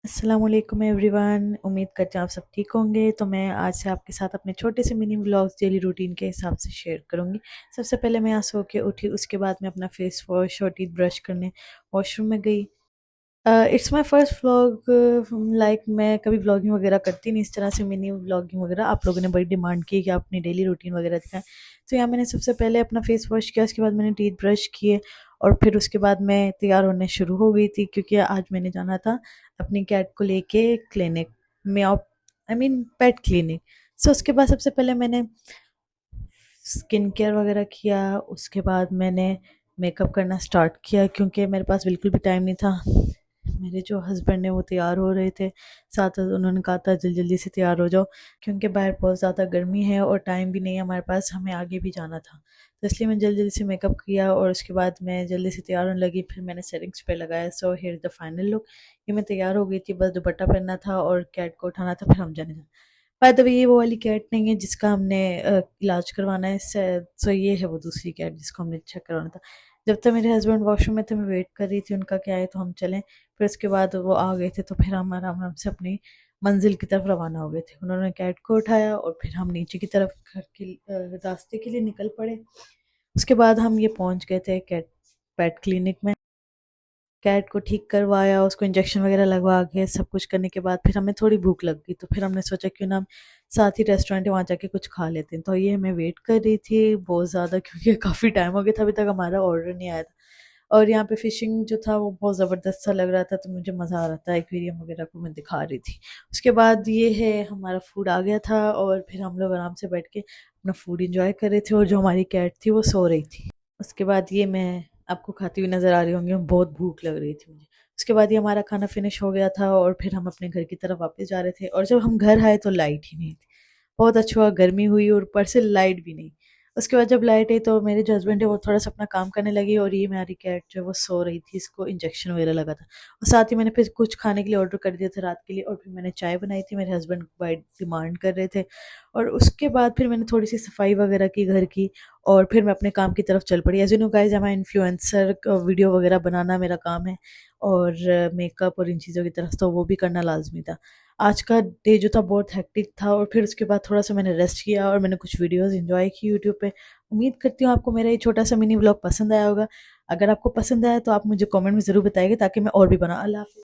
अस्सलामुअलैकुम एवरीवन। उम्मीद करते हैं आप सब ठीक होंगे। तो मैं आज से आपके साथ अपने छोटे से मिनी व्लॉग्स डेली रूटीन के हिसाब से शेयर करूंगी। सबसे पहले मैं यहाँ सो के उठी, उसके बाद मैं अपना फेस वॉश और टीथ ब्रश करने वॉशरूम में गई। It's my first vlog. Like मैं कभी व्लॉगिंग वगैरह करती नहीं इस तरह से, मिनी व्लॉगिंग वगैरह। आप लोगों ने बड़ी डिमांड की कि आप अपनी डेली रूटीन वगैरह दिखाएं। तो यहाँ मैंने सबसे पहले अपना फेस वॉश किया, उसके बाद मैंने टीथ ब्रश किए और फिर उसके बाद मैं तैयार होने शुरू हो गई थी, क्योंकि आज मैंने जाना था अपनी कैट को लेके क्लिनिक में, आई मीन पेट क्लिनिक। सो उसके बाद सबसे पहले मैंने स्किन केयर वगैरह किया। उसके बाद मैंने मेकअप करना स्टार्ट किया, क्योंकि मेरे पास बिल्कुल भी टाइम नहीं था। मेरे जो हस्बैंड है वो तैयार हो रहे थे, साथ साथ उन्होंने कहा था जल्दी जल्दी से तैयार हो जाओ, क्योंकि बाहर बहुत ज़्यादा गर्मी है और टाइम भी नहीं है हमारे पास, हमें आगे भी जाना था। तो इसलिए मैं जल्दी जल्दी से मेकअप किया और उसके बाद मैं जल्दी से तैयार होने लगी। फिर मैंने सेटिंग्स पे लगाया। So here the final look. ये मैं तैयार हो गई थी, बस दुपट्टा पहनना था और कैट को उठाना था, फिर हम जाने था। बाय द वे, ये वो वाली कैट नहीं है जिसका हमने इलाज करवाना है इससे। सो ये है वो दूसरी कैट जिसको हमने चेक करवाना था। जब तक मेरे हस्बैंड वॉशरूम में थे, मैं वेट कर रही थी उनका क्या है तो हम चलें। फिर उसके बाद वो आ गए थे, तो फिर हम आराम आराम से अपनी मंजिल की तरफ रवाना हो गए थे। उन्होंने कैट को उठाया और फिर हम नीचे की तरफ घर के रास्ते के लिए निकल पड़े। उसके बाद हम ये पहुंच गए थे कैट पेट क्लिनिक में। कैट को ठीक करवाया, उसको इंजेक्शन वगैरह लगवा के सब कुछ करने के बाद फिर हमें थोड़ी भूख लग गई, तो फिर हमने सोचा क्यों ना हम साथ ही रेस्टोरेंट है वहाँ जाके कुछ खा लेते हैं। तो ये मैं वेट कर रही थी बहुत ज़्यादा, क्योंकि काफ़ी टाइम हो गया था, अभी तक हमारा ऑर्डर नहीं आया था। और यहाँ पे फिशिंग जो था वो बहुत ज़बरदस्त सा लग रहा था, तो मुझे मज़ा आ रहा था। एक्वेरियम वगैरह को मैं दिखा रही थी। उसके बाद ये है हमारा फूड आ गया था और फिर हम लोग आराम से बैठ के अपना फूड इंजॉय कर रहे थे, और जो हमारी कैट थी वो सो रही थी। उसके बाद ये मैं आपको खाती हुई नज़र आ रही होंगी, बहुत भूख लग रही थी मुझे। उसके बाद ये हमारा खाना फिनिश हो गया था और फिर हम अपने घर की तरफ वापस जा रहे थे, और जब हम घर आए तो लाइट ही नहीं थी। बहुत अच्छा हुआ, गर्मी हुई और ऊपर से लाइट भी नहीं। उसके बाद जब लाइट आई तो मेरे जो हस्बैंड है वो थोड़ा सा अपना काम करने लगी, और ये मेरी कैट जो है वो सो रही थी, इसको इंजेक्शन वगैरह लगा था। और साथ ही मैंने फिर कुछ खाने के लिए ऑर्डर कर दिया था रात के लिए, और फिर मैंने चाय बनाई थी, मेरे हस्बैंड बाई डिमांड कर रहे थे। और उसके बाद फिर मैंने थोड़ी सी सफाई वगैरह की घर की, और फिर मैं अपने काम की तरफ चल पड़ी। एज यू नो गाइस, मैं इन्फ्लुएंसर, वीडियो वगैरह बनाना मेरा काम है, और मेकअप और इन चीज़ों की तरफ तो वो भी करना लाजमी था। आज का डे जो था बहुत हेक्टिक था, और फिर उसके बाद थोड़ा सा मैंने रेस्ट किया और मैंने कुछ वीडियोस एंजॉय की यूट्यूब पे। उम्मीद करती हूँ आपको मेरा ये छोटा सा मिनी व्लॉग पसंद आया होगा। अगर आपको पसंद आया तो आप मुझे कमेंट में ज़रूर बताइएगा, ताकि मैं और भी बना। अल्लाह हाफ़िज़।